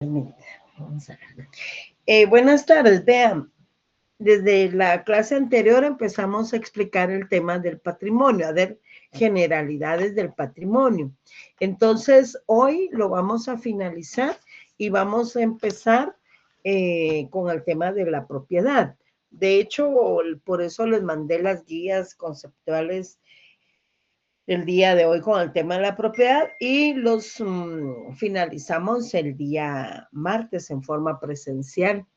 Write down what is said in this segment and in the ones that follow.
Vamos a ver. Buenas tardes, vean, desde la clase anterior empezamos a explicar el tema del patrimonio, a ver, generalidades del patrimonio. Entonces, hoy lo vamos a finalizar y vamos a empezar con el tema de la propiedad. De hecho, por eso les mandé las guías conceptuales el día de hoy con el tema de la propiedad y los finalizamos el día martes en forma presencial.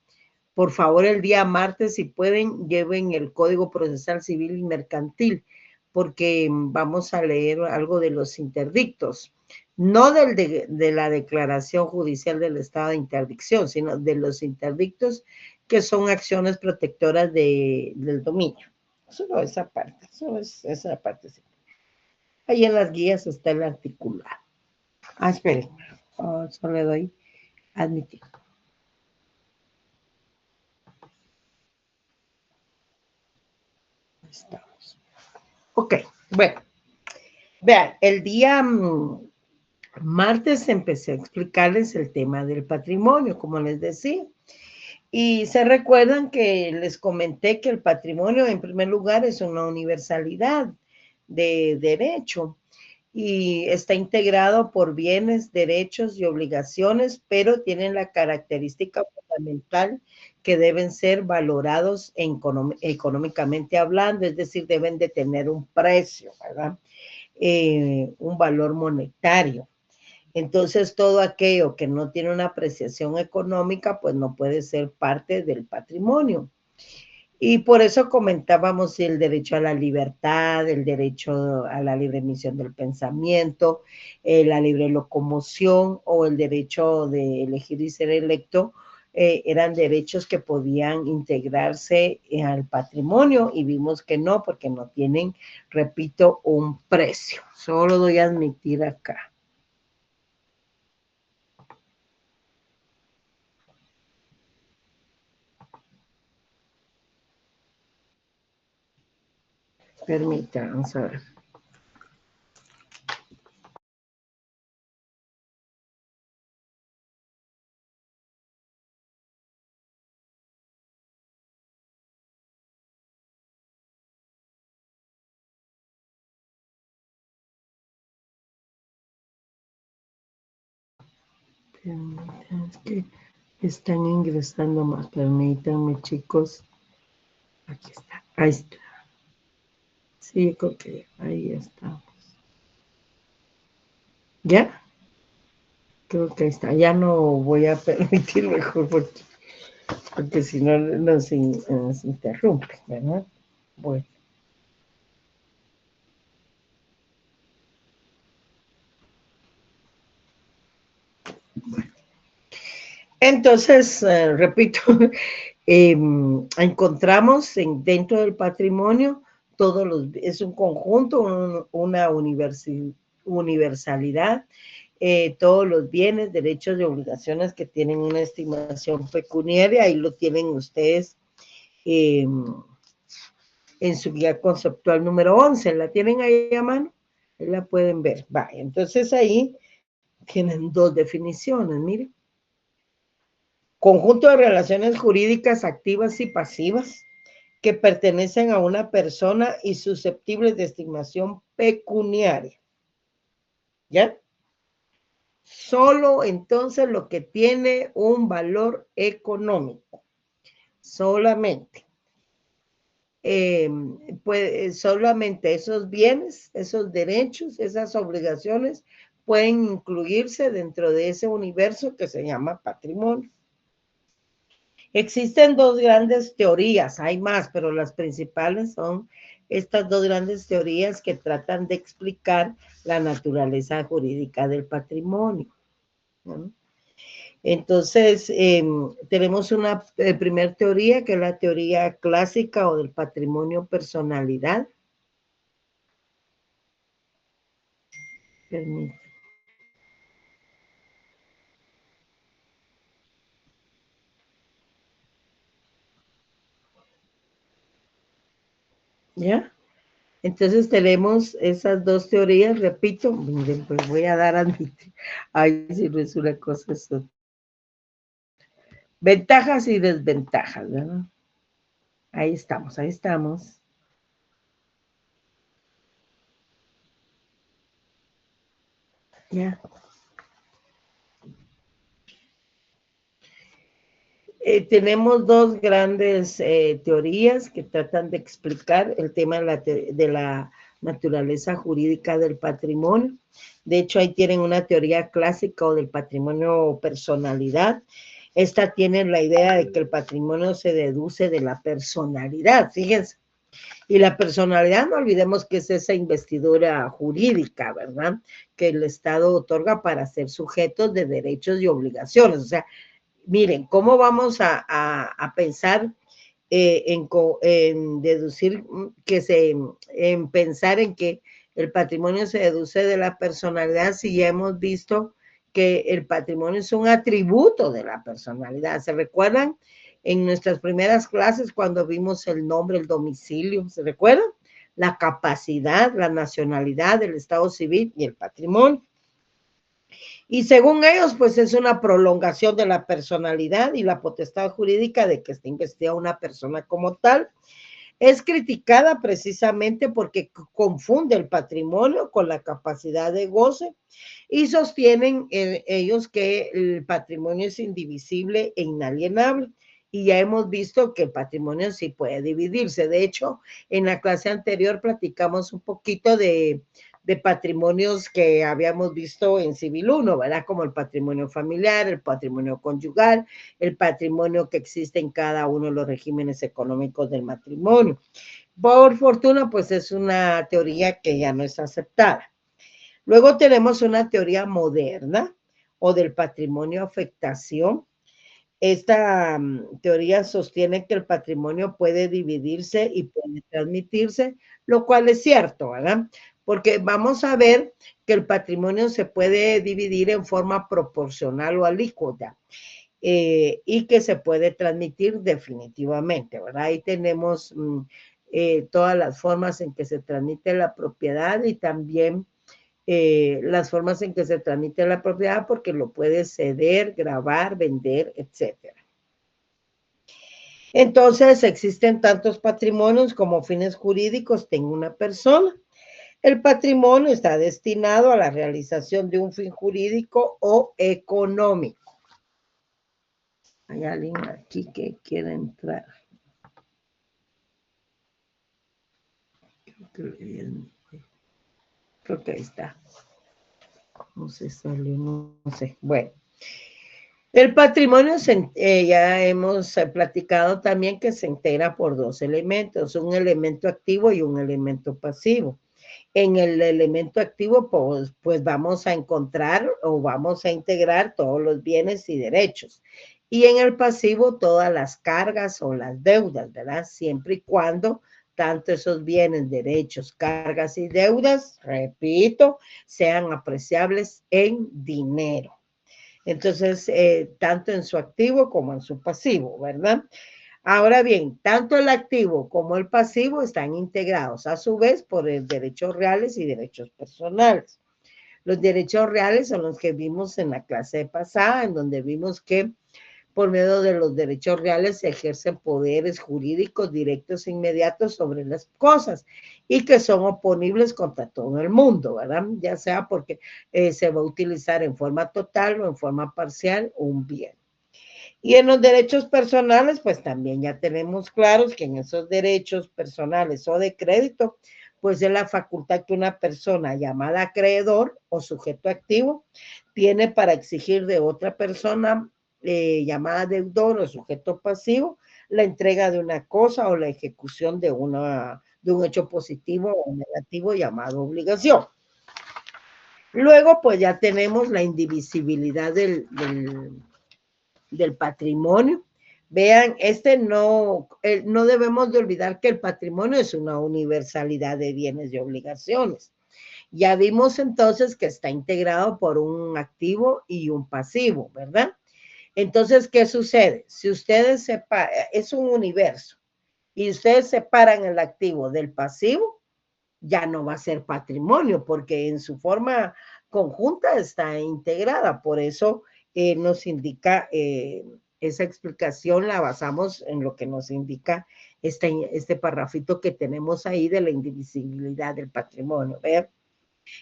Por favor, el día martes, si pueden, lleven el Código Procesal Civil y Mercantil, porque vamos a leer algo de los interdictos, no de la declaración judicial del estado de interdicción, sino de los interdictos que son acciones protectoras del dominio. Solo esa parte, esa parte. Sí. Ahí en las guías está el articulado. Esperen, solo le doy admitir. Estamos. Ok, bueno, vean, el día martes empecé a explicarles el tema del patrimonio, como les decía. Y se recuerdan que les comenté que el patrimonio, en primer lugar, es una universalidad de derecho y está integrado por bienes, derechos y obligaciones, pero tienen la característica fundamental que deben ser valorados económicamente hablando, es decir, deben de tener un precio, ¿verdad? Un valor monetario. Entonces, todo aquello que no tiene una apreciación económica, pues no puede ser parte del patrimonio. Y por eso comentábamos el derecho a la libertad, el derecho a la libre emisión del pensamiento, la libre locomoción o el derecho de elegir y ser electo, eran derechos que podían integrarse al patrimonio y vimos que no, porque no tienen, repito, un precio. Solo doy a admitir acá. Permítanme, vamos a ver. Es que están ingresando más. Permítanme, chicos. Aquí está. Ahí está. Sí, creo que ahí estamos. ¿Ya? Creo que ahí está. Ya no voy a permitir mejor porque si no nos interrumpe, ¿verdad? Bueno. Entonces, repito, encontramos dentro del patrimonio es un conjunto, una universalidad, todos los bienes, derechos y obligaciones que tienen una estimación pecuniaria, ahí lo tienen ustedes eh, en su guía conceptual número 11, ¿la tienen ahí a mano? Ahí la pueden ver. Va, entonces ahí tienen dos definiciones, miren. Conjunto de relaciones jurídicas activas y pasivas que pertenecen a una persona y susceptibles de estimación pecuniaria. ¿Ya? Solo entonces lo que tiene un valor económico. Solamente. Pues solamente esos bienes, esos derechos, esas obligaciones pueden incluirse dentro de ese universo que se llama patrimonio. Existen dos grandes teorías, hay más, pero las principales son estas dos grandes teorías que tratan de explicar la naturaleza jurídica del patrimonio, ¿no? Entonces, tenemos una primera teoría, que es la teoría clásica o del patrimonio personalidad. Permítame. ¿Ya? Entonces tenemos esas dos teorías, repito, miren, pues voy a dar a admitir, ay, si no es una cosa, eso Ventajas y desventajas, ¿verdad? Ahí estamos, ahí estamos. Ya. Tenemos dos grandes teorías que tratan de explicar el tema de la naturaleza jurídica del patrimonio. De hecho, ahí tienen una teoría clásica o del patrimonio personalidad. Esta tiene la idea de que el patrimonio se deduce de la personalidad, fíjense. Y la personalidad, no olvidemos que es esa investidura jurídica, ¿verdad? Que el Estado otorga para ser sujetos de derechos y obligaciones. O sea, miren, ¿cómo vamos a pensar en deducir en pensar en que el patrimonio se deduce de la personalidad si ya hemos visto que el patrimonio es un atributo de la personalidad? ¿Se recuerdan en nuestras primeras clases cuando vimos el nombre, el domicilio? ¿Se recuerdan? La capacidad, la nacionalidad, el estado civil y el patrimonio. Y según ellos, pues es una prolongación de la personalidad y la potestad jurídica de que esté investigada una persona como tal. Es criticada precisamente porque confunde el patrimonio con la capacidad de goce y sostienen ellos que el patrimonio es indivisible e inalienable. Y ya hemos visto que el patrimonio sí puede dividirse. De hecho, en la clase anterior platicamos un poquito de patrimonios que habíamos visto en Civil 1, ¿verdad? Como el patrimonio familiar, el patrimonio conyugal, el patrimonio que existe en cada uno de los regímenes económicos del matrimonio. Por fortuna, pues es una teoría que ya no es aceptada. Luego tenemos una teoría moderna o del patrimonio afectación. Esta teoría sostiene que el patrimonio puede dividirse y puede transmitirse, lo cual es cierto, ¿verdad? Porque vamos a ver que el patrimonio se puede dividir en forma proporcional o alícuota y que se puede transmitir definitivamente, ¿verdad? Ahí tenemos todas las formas en que se transmite la propiedad y también las formas en que se transmite la propiedad porque lo puede ceder, grabar, vender, etcétera. Entonces, existen tantos patrimonios como fines jurídicos en una persona. El patrimonio está destinado a la realización de un fin jurídico o económico. Hay alguien aquí que quiere entrar. Creo que ahí está. No sé, salió, no sé. Bueno. El patrimonio ya hemos platicado también que se integra por dos elementos, un elemento activo y un elemento pasivo. En el elemento activo, pues vamos a encontrar o vamos a integrar todos los bienes y derechos. Y en el pasivo, todas las cargas o las deudas, ¿verdad? Siempre y cuando tanto esos bienes, derechos, cargas y deudas, repito, sean apreciables en dinero. Entonces, tanto en su activo como en su pasivo, ¿verdad? Ahora bien, tanto el activo como el pasivo están integrados a su vez por derechos reales y derechos personales. Los derechos reales son los que vimos en la clase pasada, en donde vimos que por medio de los derechos reales se ejercen poderes jurídicos directos e inmediatos sobre las cosas y que son oponibles contra todo el mundo, ¿verdad? Ya sea porque se va a utilizar en forma total o en forma parcial un bien. Y en los derechos personales, pues también ya tenemos claros que en esos derechos personales o de crédito, pues es la facultad que una persona llamada acreedor o sujeto activo tiene para exigir de otra persona llamada deudor o sujeto pasivo la entrega de una cosa o la ejecución de un hecho positivo o negativo llamado obligación. Luego, pues ya tenemos la indivisibilidad del patrimonio. Vean, no debemos de olvidar que el patrimonio es una universalidad de bienes y obligaciones. Ya vimos entonces que está integrado por un activo y un pasivo, ¿verdad? Entonces, ¿qué sucede? Si ustedes separan, es un universo, y ustedes separan el activo del pasivo, ya no va a ser patrimonio, porque en su forma conjunta está integrada. Por eso nos indica esa explicación la basamos en lo que nos indica este parrafito que tenemos ahí de la indivisibilidad del patrimonio. ¿Vean?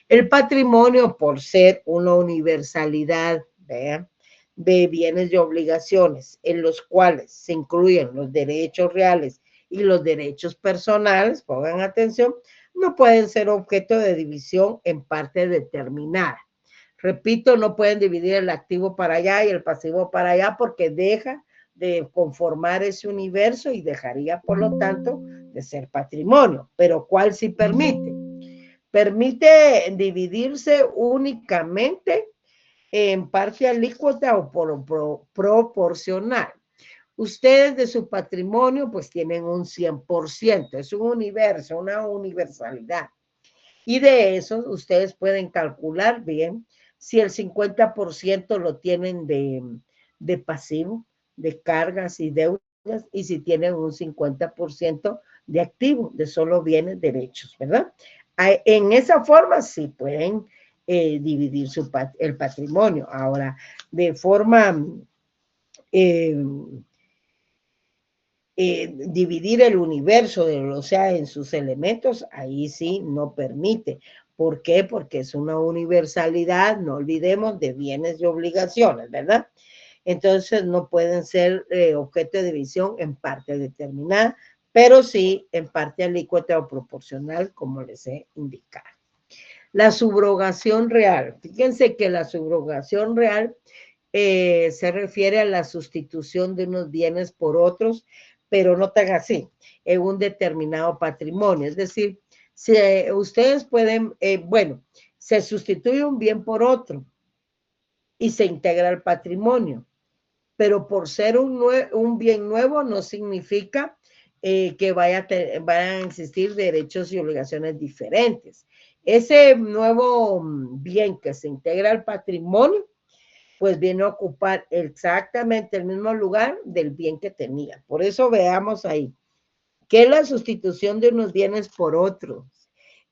El patrimonio, por ser una universalidad, ¿vean?, de bienes y obligaciones, en los cuales se incluyen los derechos reales y los derechos personales, pongan atención, no pueden ser objeto de división en parte determinada. Repito, no pueden dividir el activo para allá y el pasivo para allá porque deja de conformar ese universo y dejaría, por lo tanto, de ser patrimonio. Pero ¿cuál sí permite? Permite dividirse únicamente en parte alícuota o proporcional. Ustedes de su patrimonio pues tienen un 100%, es un universo, una universalidad. Y de eso ustedes pueden calcular bien si el 50% lo tienen de pasivo, de cargas y deudas, y si tienen un 50% de activo, de solo bienes, derechos, ¿verdad? En esa forma sí pueden dividir el patrimonio. Ahora, de forma dividir el universo, o sea, en sus elementos, ahí sí no permite. ¿Por qué? Porque es una universalidad, no olvidemos, de bienes y obligaciones, ¿verdad? Entonces no pueden ser objeto de división en parte determinada, pero sí en parte alícuota o proporcional, como les he indicado. La subrogación real. Fíjense que la subrogación real se refiere a la sustitución de unos bienes por otros, pero no tan así, en un determinado patrimonio. Es decir, si ustedes pueden, bueno, se sustituye un bien por otro y se integra al patrimonio, pero por ser un bien nuevo no significa que vayan a existir derechos y obligaciones diferentes. Ese nuevo bien que se integra al patrimonio, pues viene a ocupar exactamente el mismo lugar del bien que tenía. Por eso veamos ahí que la sustitución de unos bienes por otros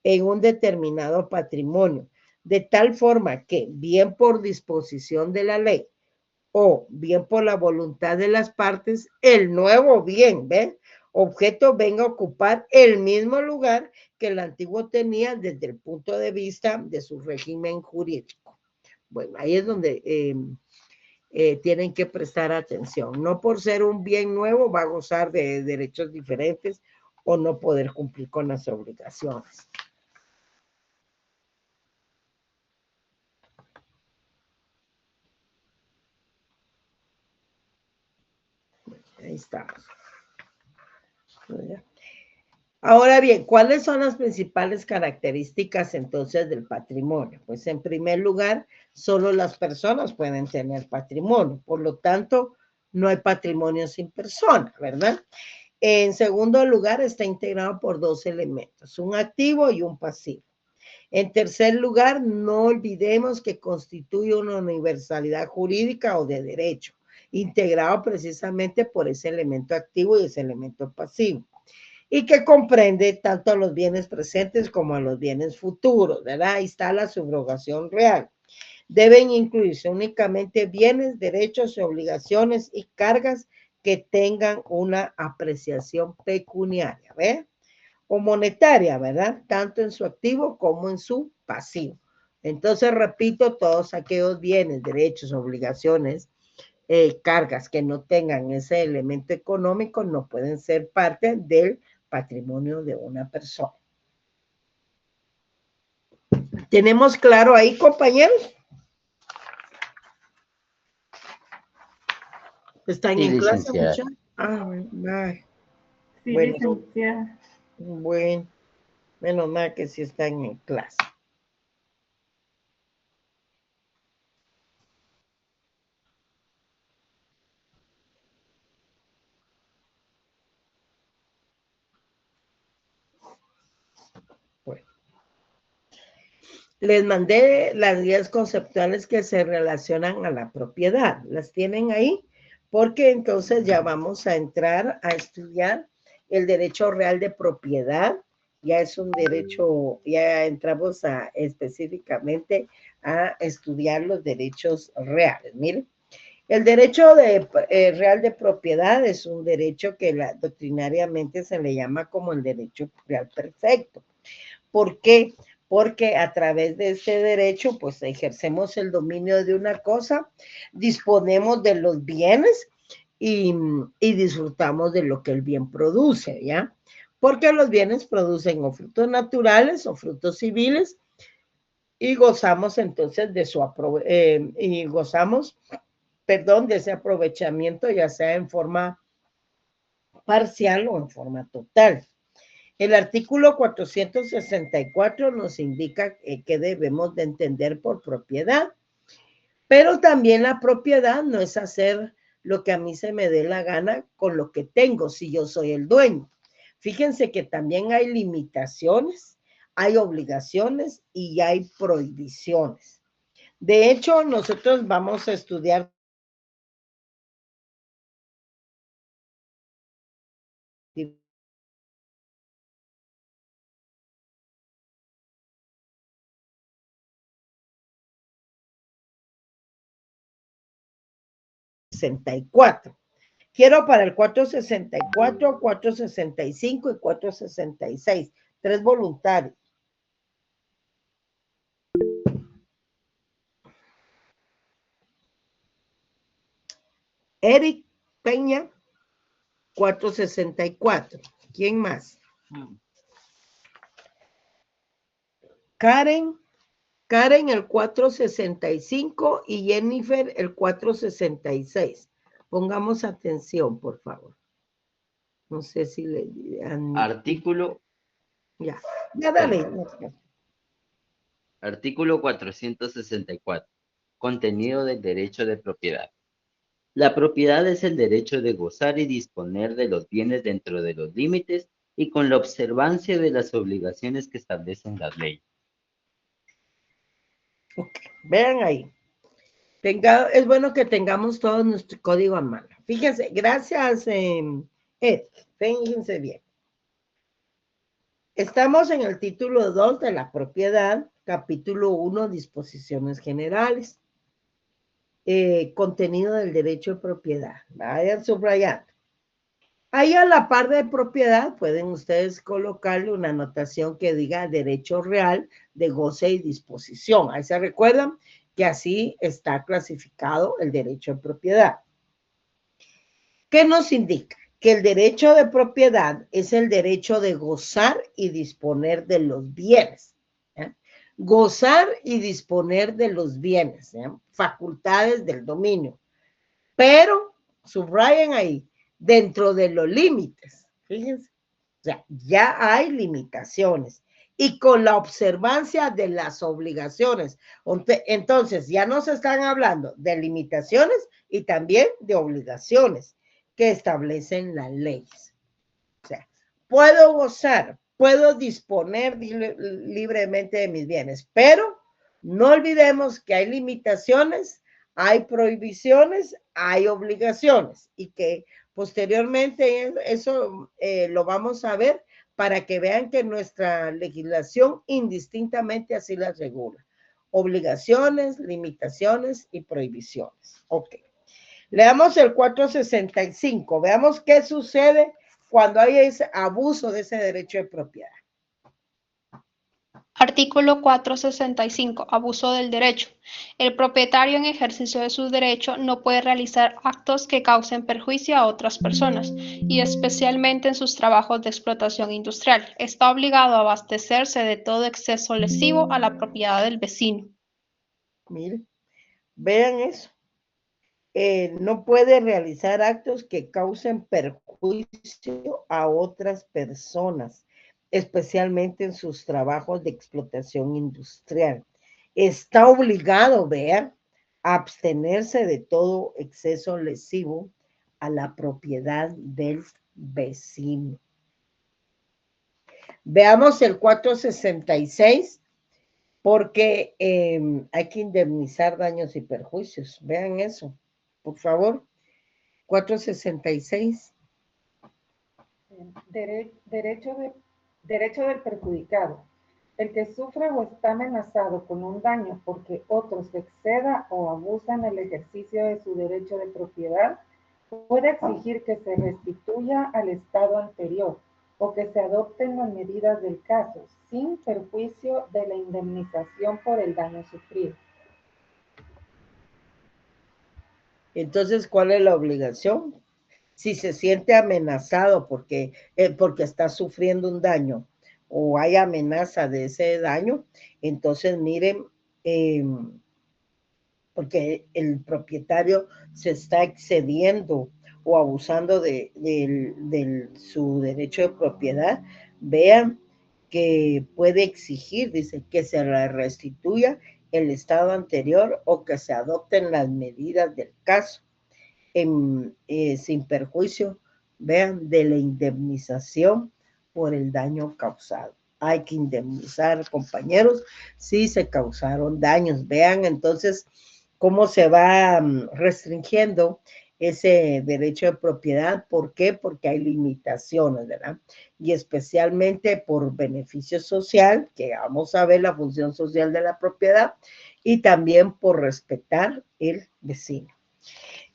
en un determinado patrimonio, de tal forma que, bien por disposición de la ley o bien por la voluntad de las partes, el nuevo bien, ¿ven?, objeto venga a ocupar el mismo lugar que el antiguo tenía desde el punto de vista de su régimen jurídico. Bueno, ahí es donde tienen que prestar atención. No por ser un bien nuevo va a gozar de derechos diferentes o no poder cumplir con las obligaciones. Ahí estamos. Ahora bien, ¿cuáles son las principales características entonces del patrimonio? Pues en primer lugar, solo las personas pueden tener patrimonio, por lo tanto, no hay patrimonio sin persona, ¿verdad? En segundo lugar, está integrado por dos elementos, un activo y un pasivo. En tercer lugar, no olvidemos que constituye una universalidad jurídica o de derecho, integrado precisamente por ese elemento activo y ese elemento pasivo, y que comprende tanto a los bienes presentes como a los bienes futuros, ¿verdad? Ahí está la subrogación real. Deben incluirse únicamente bienes, derechos y obligaciones y cargas que tengan una apreciación pecuniaria, ¿ve?, o monetaria, ¿verdad? Tanto en su activo como en su pasivo. Entonces, repito, todos aquellos bienes, derechos, obligaciones, cargas que no tengan ese elemento económico no pueden ser parte del patrimonio de una persona. ¿Tenemos claro ahí, compañeros? ¿Están en clase, muchachos? Sí, bueno, licenciada. Bueno, menos mal que sí están en clase. Bueno. Les mandé las guías conceptuales que se relacionan a la propiedad. ¿Las tienen ahí? Porque entonces ya vamos a entrar a estudiar el derecho real de propiedad. Ya es un derecho, ya entramos específicamente a estudiar los derechos reales. Miren, El derecho real de propiedad es un derecho que doctrinariamente se le llama como el derecho real perfecto. ¿Por qué? Porque a través de este derecho, pues ejercemos el dominio de una cosa, disponemos de los bienes y disfrutamos de lo que el bien produce, ¿ya? Porque los bienes producen o frutos naturales o frutos civiles y gozamos entonces de y gozamos, perdón, de ese aprovechamiento, ya sea en forma parcial o en forma total. El artículo 464 nos indica que debemos de entender por propiedad, pero también la propiedad no es hacer lo que a mí se me dé la gana con lo que tengo si yo soy el dueño. Fíjense que también hay limitaciones, hay obligaciones y hay prohibiciones. De hecho, nosotros vamos a estudiar 64. Quiero para el 464, 465 y 466. 3 voluntarios. Eric Peña, 464. ¿Quién más? Karen el 465 y Jennifer el 466. Pongamos atención, por favor. No sé si le dirán. Artículo. Ya dale. Artículo 464. Contenido del derecho de propiedad. La propiedad es el derecho de gozar y disponer de los bienes dentro de los límites y con la observancia de las obligaciones que establecen las leyes. Okay. Vean ahí. Es bueno que tengamos todo nuestro código a mano. Fíjense, gracias, Ed. Fíjense bien. Estamos en el título 2 de la propiedad, capítulo 1, disposiciones generales. Contenido del derecho de propiedad. Vayan subrayando. Ahí a la par de propiedad pueden ustedes colocarle una anotación que diga derecho real de goce y disposición. Ahí se recuerdan que así está clasificado el derecho de propiedad. ¿Qué nos indica? Que el derecho de propiedad es el derecho de gozar y disponer de los bienes. ¿Eh? Gozar y disponer de los bienes, facultades del dominio. Pero, subrayen ahí, dentro de los límites, fíjense, o sea, ya hay limitaciones y con la observancia de las obligaciones. Entonces, ya nos están hablando de limitaciones y también de obligaciones que establecen las leyes. O sea, puedo gozar, puedo disponer libremente de mis bienes, pero no olvidemos que hay limitaciones, hay prohibiciones, hay obligaciones y que posteriormente eso lo vamos a ver para que vean que nuestra legislación indistintamente así las regula. Obligaciones, limitaciones y prohibiciones. Ok. Leamos el 465. Veamos qué sucede cuando hay ese abuso de ese derecho de propiedad. Artículo 465. Abuso del derecho. El propietario en ejercicio de su derecho no puede realizar actos que causen perjuicio a otras personas, y especialmente en sus trabajos de explotación industrial. Está obligado a abastecerse de todo exceso lesivo a la propiedad del vecino. Miren, vean eso. No puede realizar actos que causen perjuicio a otras personas, especialmente en sus trabajos de explotación industrial. Está obligado, vean, a abstenerse de todo exceso lesivo a la propiedad del vecino. Veamos el 466, porque hay que indemnizar daños y perjuicios. Vean eso, por favor. 466. Derecho del perjudicado. El que sufre o está amenazado con un daño porque otros exceda o abusan el ejercicio de su derecho de propiedad puede exigir que se restituya al estado anterior o que se adopten las medidas del caso, sin perjuicio de la indemnización por el daño sufrido. Entonces, ¿cuál es la obligación? Si se siente amenazado porque está sufriendo un daño o hay amenaza de ese daño, entonces miren, porque el propietario se está excediendo o abusando de su derecho de propiedad, vean que puede exigir, dice, que se le restituya el estado anterior o que se adopten las medidas del caso sin perjuicio, vean, de la indemnización por el daño causado. Hay que indemnizar, compañeros, si se causaron daños. Vean entonces cómo se va restringiendo ese derecho de propiedad. ¿Por qué? Porque hay limitaciones, ¿verdad? Y especialmente por beneficio social, que vamos a ver la función social de la propiedad, y también por respetar el vecino.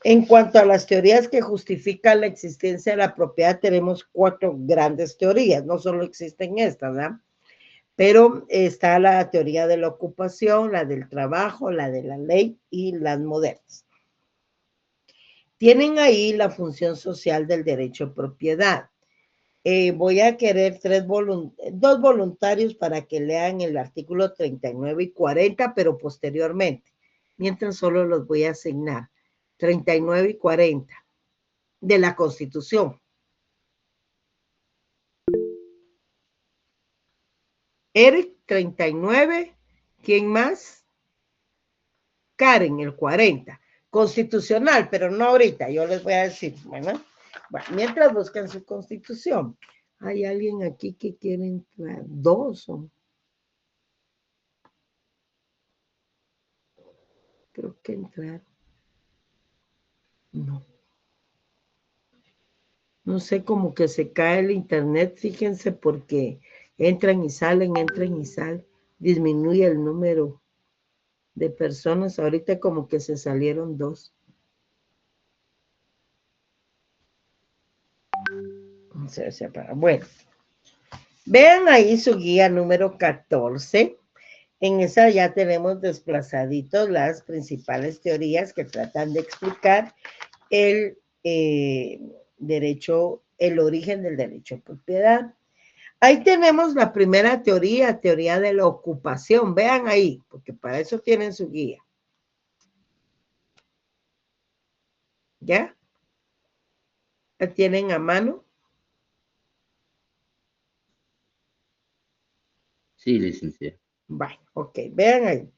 En cuanto a las teorías que justifican la existencia de la propiedad, tenemos 4 grandes teorías, no solo existen estas, ¿verdad? Pero está la teoría de la ocupación, la del trabajo, la de la ley y las modernas. Tienen ahí la función social del derecho de propiedad. Voy a querer 2 voluntarios para que lean el artículo 39 y 40, pero posteriormente, mientras solo los voy a asignar. 39 y 40 de la Constitución. Eric, 39. ¿Quién más? Karen, el 40. Constitucional, pero no ahorita, yo les voy a decir, bueno, mientras buscan su constitución. Hay alguien aquí que quiere entrar. 2 son. Creo que entrar. No. No sé, como que se cae el internet, fíjense, porque entran y salen, disminuye el número de personas. Ahorita como que se salieron 2. Bueno, vean ahí su guía número 14. En esa ya tenemos desplazaditos las principales teorías que tratan de explicar el origen del derecho a propiedad. Ahí tenemos la primera teoría de la ocupación. Vean ahí, porque para eso tienen su guía. ¿Ya? ¿La tienen a mano? Sí, licenciado. Bueno, ok, vean ahí.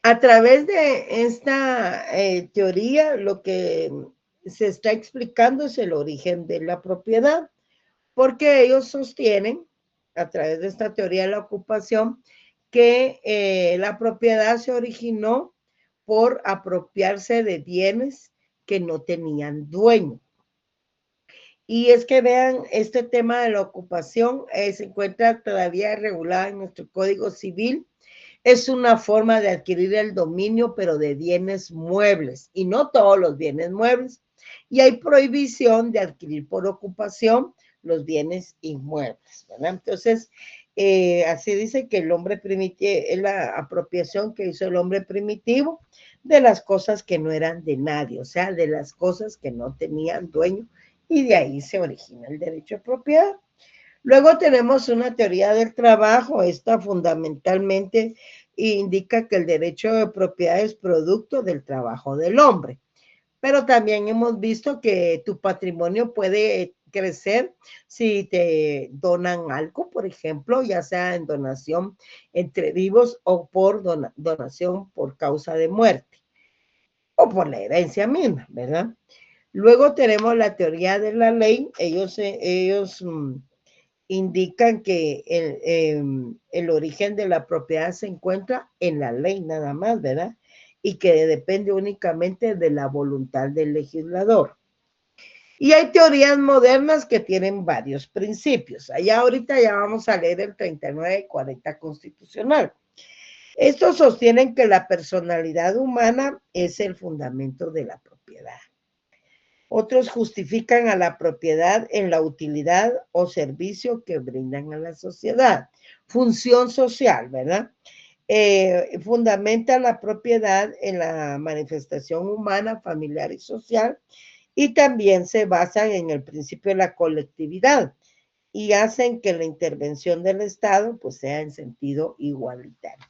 A través de esta teoría, lo que se está explicando es el origen de la propiedad, porque ellos sostienen, a través de esta teoría de la ocupación, que la propiedad se originó por apropiarse de bienes que no tenían dueño. Y es que vean, este tema de la ocupación se encuentra todavía regulado en nuestro Código Civil. Es una forma de adquirir el dominio, pero de bienes muebles, y no todos los bienes muebles. Y hay prohibición de adquirir por ocupación los bienes inmuebles, ¿verdad? Entonces, así dice que el hombre primitivo, es la apropiación que hizo el hombre primitivo de las cosas que no eran de nadie, o sea, de las cosas que no tenían dueño, y de ahí se origina el derecho de propiedad. Luego tenemos una teoría del trabajo. Esta fundamentalmente indica que el derecho de propiedad es producto del trabajo del hombre. Pero también hemos visto que tu patrimonio puede crecer si te donan algo, por ejemplo, ya sea en donación entre vivos o por donación por causa de muerte o por la herencia misma, ¿verdad? Luego tenemos la teoría de la ley. Ellos indican que el origen de la propiedad se encuentra en la ley nada más, ¿verdad? Y que depende únicamente de la voluntad del legislador. Y hay teorías modernas que tienen varios principios. Allá ahorita ya vamos a leer el 39 y 40 constitucional. Estos sostienen que la personalidad humana es el fundamento de la propiedad. Otros justifican a la propiedad en la utilidad o servicio que brindan a la sociedad. Función social, ¿verdad? Fundamenta la propiedad en la manifestación humana, familiar y social, y también se basan en el principio de la colectividad y hacen que la intervención del Estado pues sea en sentido igualitario.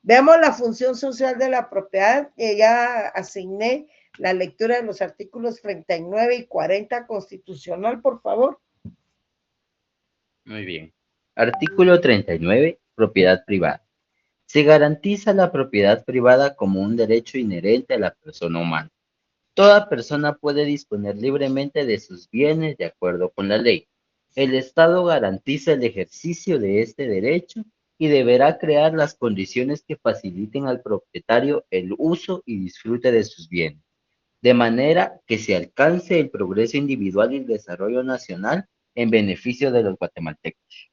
Veamos la función social de la propiedad. Ya asigné la lectura de los artículos 39 y 40 constitucional, por favor. Muy bien. Artículo 39. Propiedad privada. Se garantiza la propiedad privada como un derecho inherente a la persona humana. Toda persona puede disponer libremente de sus bienes de acuerdo con la ley. El Estado garantiza el ejercicio de este derecho y deberá crear las condiciones que faciliten al propietario el uso y disfrute de sus bienes, de manera que se alcance el progreso individual y el desarrollo nacional en beneficio de los guatemaltecos.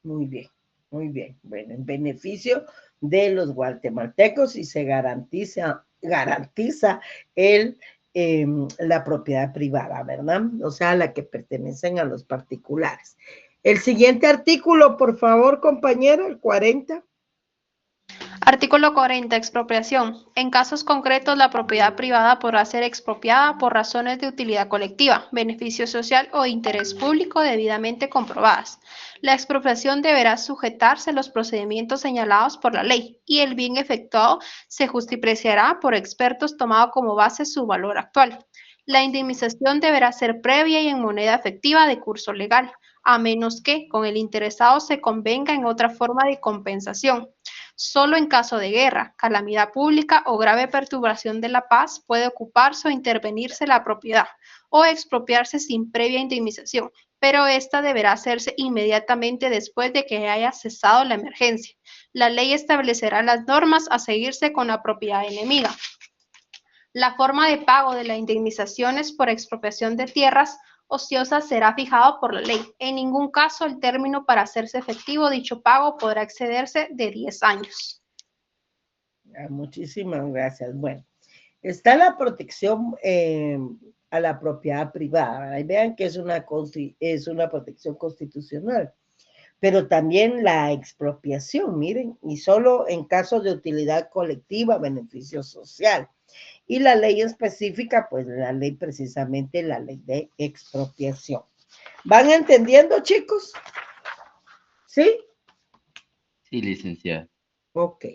Muy bien, muy bien. Bueno, en beneficio de los guatemaltecos y se garantiza la propiedad privada, ¿verdad? O sea, la que pertenecen a los particulares. El siguiente artículo, por favor, compañero, el 40. Artículo 40. Expropiación. En casos concretos, la propiedad privada podrá ser expropiada por razones de utilidad colectiva, beneficio social o interés público debidamente comprobadas. La expropiación deberá sujetarse a los procedimientos señalados por la ley y el bien efectuado se justipreciará por expertos tomado como base su valor actual. La indemnización deberá ser previa y en moneda efectiva de curso legal, a menos que con el interesado se convenga en otra forma de compensación. Solo en caso de guerra, calamidad pública o grave perturbación de la paz puede ocuparse o intervenirse la propiedad o expropiarse sin previa indemnización, pero esta deberá hacerse inmediatamente después de que haya cesado la emergencia. La ley establecerá las normas a seguirse con la propiedad enemiga. La forma de pago de las indemnizaciones por expropiación de tierras ociosas será fijado por la ley. En ningún caso el término para hacerse efectivo dicho pago podrá excederse de 10 años. Muchísimas gracias. Bueno, está la protección a la propiedad privada. Ahí vean que es una protección constitucional, pero también la expropiación, miren, y solo en casos de utilidad colectiva, beneficio social. Y la ley específica, pues la ley precisamente, la ley de expropiación. ¿Van entendiendo, chicos? ¿Sí? Sí, licenciada. Ok.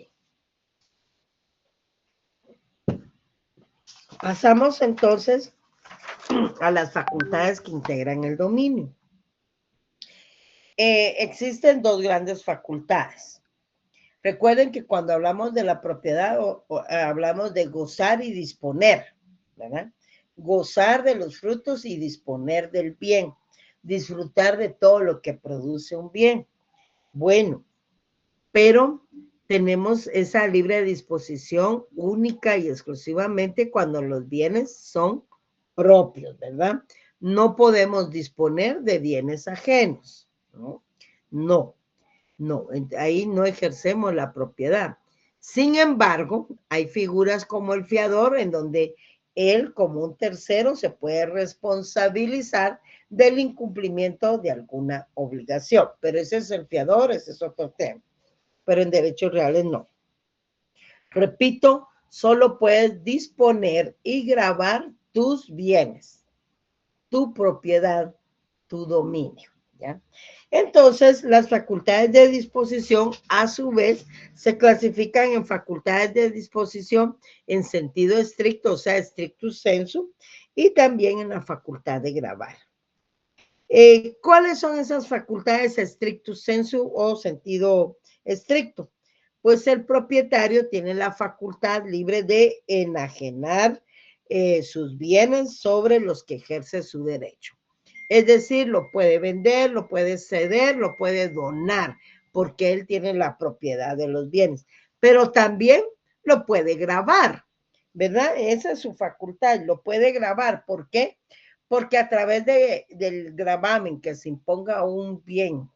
Pasamos entonces a las facultades que integran el dominio. Existen dos grandes facultades. Recuerden que cuando hablamos de la propiedad hablamos de gozar y disponer, ¿verdad? Gozar de los frutos y disponer del bien, disfrutar de todo lo que produce un bien. Bueno, pero tenemos esa libre disposición única y exclusivamente cuando los bienes son propios, ¿verdad? No podemos disponer de bienes ajenos, ¿no? No, ahí no ejercemos la propiedad. Sin embargo, hay figuras como el fiador en donde él como un tercero se puede responsabilizar del incumplimiento de alguna obligación, pero ese es el fiador, ese es otro tema, pero en derechos reales no. Repito, solo puedes disponer y gravar tus bienes, tu propiedad, tu dominio, ¿ya? Entonces, las facultades de disposición, a su vez, se clasifican en facultades de disposición en sentido estricto, o sea, strictus sensu, y también en la facultad de gravar. ¿Cuáles son esas facultades strictus sensu o sentido estricto? Pues el propietario tiene la facultad libre de enajenar sus bienes sobre los que ejerce su derecho. Es decir, lo puede vender, lo puede ceder, lo puede donar, porque él tiene la propiedad de los bienes. Pero también lo puede gravar, ¿verdad? Esa es su facultad, lo puede gravar. ¿Por qué? porque a través del gravamen que se imponga un bien,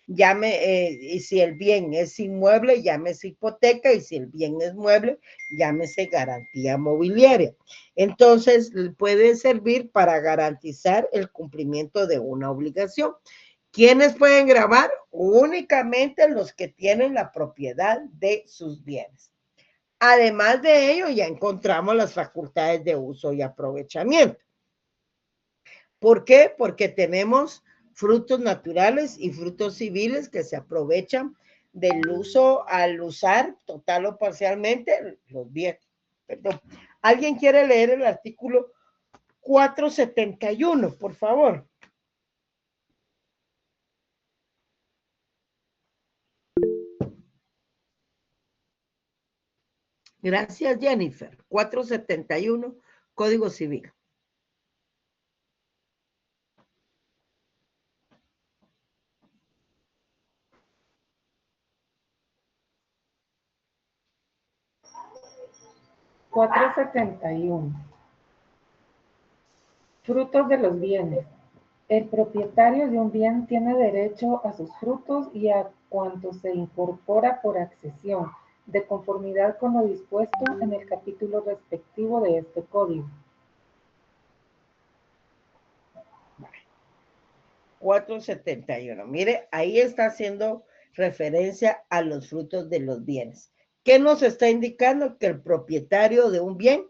y si el bien es inmueble, llámese hipoteca, y si el bien es mueble, llámese garantía mobiliaria. Entonces, puede servir para garantizar el cumplimiento de una obligación. ¿Quiénes pueden gravar? Únicamente los que tienen la propiedad de sus bienes. Además de ello, ya encontramos las facultades de uso y aprovechamiento. ¿Por qué? Porque tenemos frutos naturales y frutos civiles que se aprovechan del uso al usar total o parcialmente los bienes. Perdón. ¿Alguien quiere leer el artículo 471, por favor? Gracias, Jennifer. 471, Código Civil. Frutos de los bienes. El propietario de un bien tiene derecho a sus frutos y a cuanto se incorpora por accesión, de conformidad con lo dispuesto en el capítulo respectivo de este código. 471. Mire, ahí está haciendo referencia a los frutos de los bienes. ¿Qué nos está indicando? Que el propietario de un bien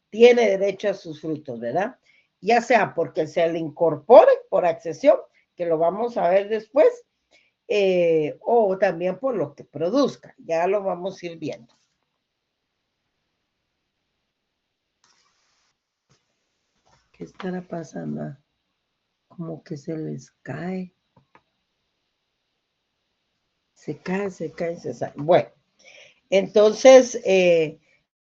tiene derecho a sus frutos, ¿verdad? Ya sea porque se le incorpore por accesión, que lo vamos a ver después, o también por lo que produzca. Ya lo vamos a ir viendo. ¿Qué estará pasando? Como que se les cae. Se cae, se sale. Bueno, entonces,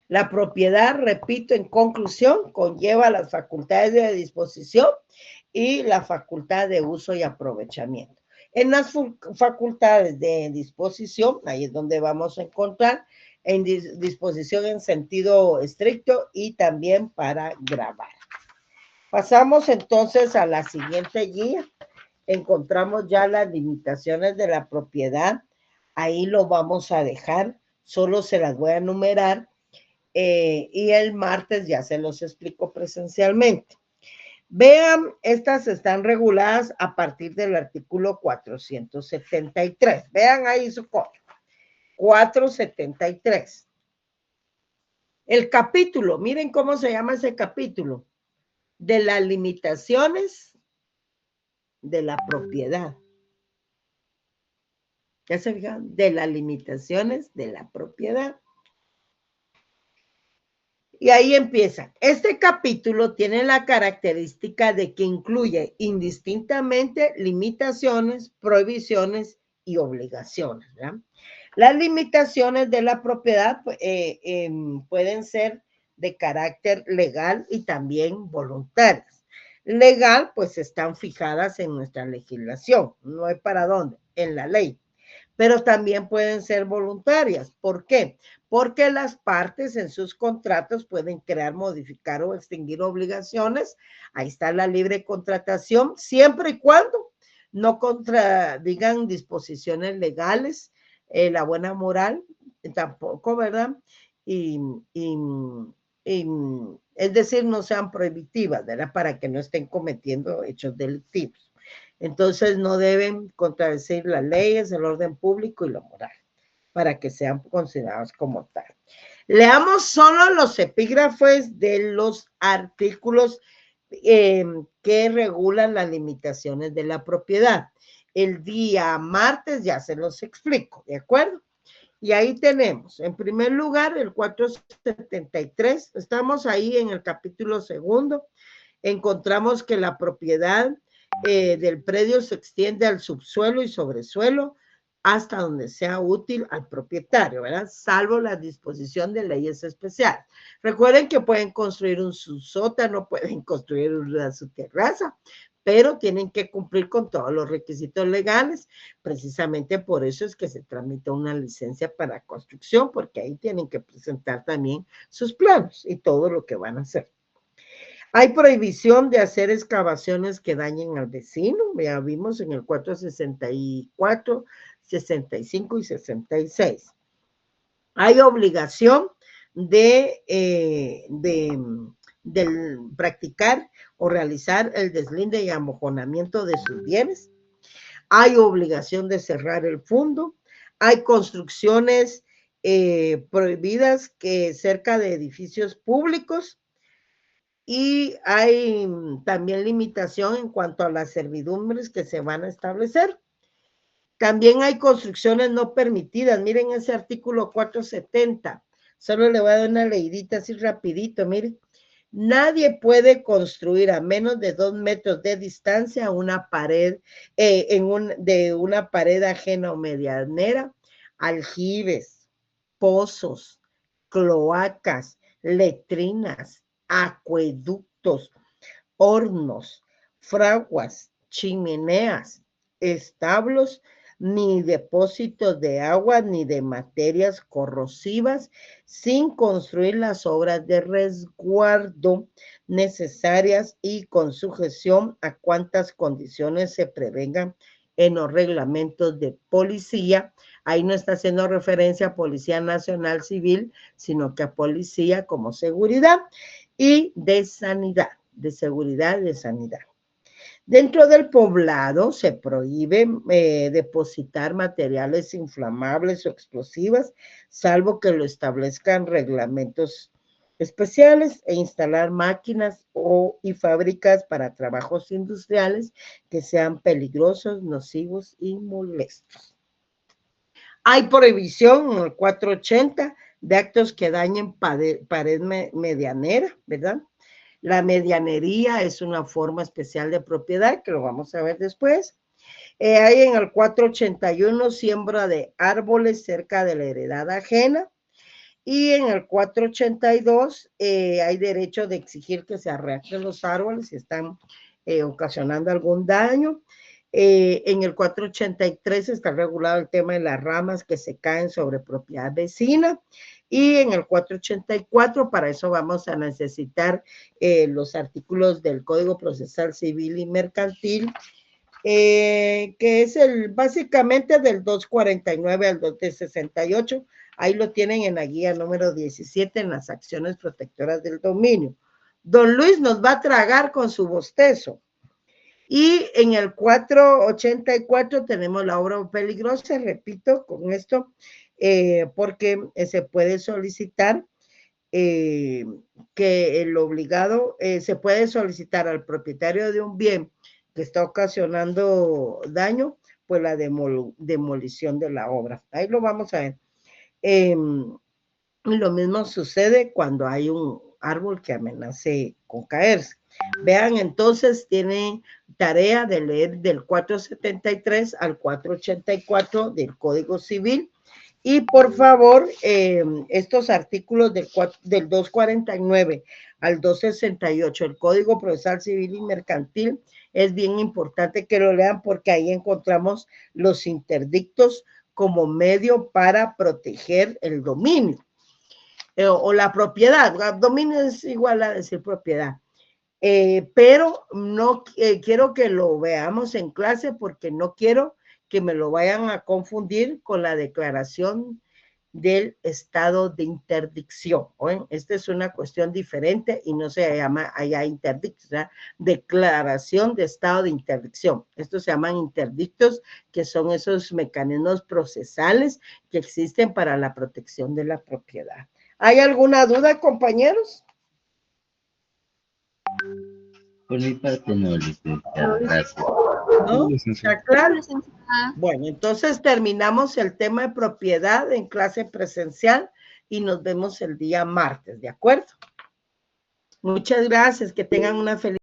la propiedad, repito, en conclusión, conlleva las facultades de disposición y la facultad de uso y aprovechamiento. En las facultades de disposición, ahí es donde vamos a encontrar en disposición en sentido estricto y también para gravar. Pasamos entonces a la siguiente guía. Encontramos ya las limitaciones de la propiedad. Ahí lo vamos a dejar, solo se las voy a enumerar y el martes ya se los explico presencialmente. Vean, estas están reguladas a partir del artículo 473. Vean ahí su código. 473. El capítulo, miren cómo se llama ese capítulo, de las limitaciones de la propiedad. ¿Ya se fijan? De las limitaciones de la propiedad. Y ahí empieza. Este capítulo tiene la característica de que incluye indistintamente limitaciones, prohibiciones y obligaciones, ¿verdad? Las limitaciones de la propiedad pueden ser de carácter legal y también voluntarias. Legal, pues están fijadas en nuestra legislación, no hay para dónde, en la ley. Pero también pueden ser voluntarias. ¿Por qué? Porque las partes en sus contratos pueden crear, modificar o extinguir obligaciones. Ahí está la libre contratación, siempre y cuando no contradigan disposiciones legales, la buena moral, tampoco, ¿verdad? Es decir, no sean prohibitivas, ¿verdad? Para que no estén cometiendo hechos delictivos. Entonces no deben contradecir las leyes, el orden público y lo moral, para que sean considerados como tal. Leamos solo los epígrafes de los artículos que regulan las limitaciones de la propiedad. El día martes ya se los explico, ¿de acuerdo? Y ahí tenemos, en primer lugar, el 473, estamos ahí en el capítulo segundo, encontramos que la propiedad del predio se extiende al subsuelo y sobresuelo hasta donde sea útil al propietario, ¿verdad? Salvo la disposición de leyes especiales. Recuerden que pueden construir un subsótano, pueden construir su terraza, pero tienen que cumplir con todos los requisitos legales. Precisamente por eso es que se tramita una licencia para construcción, porque ahí tienen que presentar también sus planos y todo lo que van a hacer. Hay prohibición de hacer excavaciones que dañen al vecino. Ya vimos en el 464, 65 y 66. Hay obligación de practicar o realizar el deslinde y amojonamiento de sus bienes. Hay obligación de cerrar el fondo. Hay construcciones prohibidas cerca de edificios públicos. Y hay también limitación en cuanto a las servidumbres que se van a establecer. También hay construcciones no permitidas. Miren ese artículo 470. Solo le voy a dar una leidita así rapidito, miren. Nadie puede construir a menos de 2 metros de distancia una pared, de una pared ajena o medianera, aljibes, pozos, cloacas, letrinas, acueductos, hornos, fraguas, chimeneas, establos, ni depósitos de agua ni de materias corrosivas, sin construir las obras de resguardo necesarias y con sujeción a cuantas condiciones se prevengan en los reglamentos de policía. Ahí no está haciendo referencia a Policía Nacional Civil, sino que a policía como seguridad y de sanidad, de seguridad y de sanidad. Dentro del poblado se prohíbe depositar materiales inflamables o explosivas, salvo que lo establezcan reglamentos especiales, e instalar máquinas y fábricas para trabajos industriales que sean peligrosos, nocivos y molestos. Hay prohibición en el 480 de actos que dañen pared medianera, ¿verdad? La medianería es una forma especial de propiedad, que lo vamos a ver después. Hay en el 481 siembra de árboles cerca de la heredad ajena. Y en el 482 hay derecho de exigir que se arranquen los árboles si están ocasionando algún daño. En el 483 está regulado el tema de las ramas que se caen sobre propiedad vecina. Y en el 484, para eso vamos a necesitar los artículos del Código Procesal Civil y Mercantil, que es básicamente del 249 al 268. Ahí lo tienen en la guía número 17 en las acciones protectoras del dominio. Don Luis nos va a tragar con su bostezo. Y en el 484 tenemos la obra peligrosa, repito con esto, porque se puede solicitar que el obligado, se puede solicitar al propietario de un bien que está ocasionando daño, pues la demolición de la obra. Ahí lo vamos a ver. Lo mismo sucede cuando hay un árbol que amenace con caerse. Vean, entonces tienen tarea de leer del 473 al 484 del Código Civil. Y por favor, estos artículos del 249 al 268, el Código Procesal Civil y Mercantil, es bien importante que lo lean porque ahí encontramos los interdictos como medio para proteger el dominio o la propiedad. Dominio es igual a decir propiedad. Pero no quiero que lo veamos en clase porque no quiero que me lo vayan a confundir con la declaración del estado de interdicción. ¿Oyen? Esta es una cuestión diferente y no se llama allá interdicto, ¿verdad? Declaración de estado de interdicción. Estos se llaman interdictos, que son esos mecanismos procesales que existen para la protección de la propiedad. ¿Hay alguna duda, compañeros? Por mi parte no, licenciada, gracias. ¿No? ¿Está claro? Bueno, entonces terminamos el tema de propiedad en clase presencial y nos vemos el día martes, ¿de acuerdo? Muchas gracias, que tengan una feliz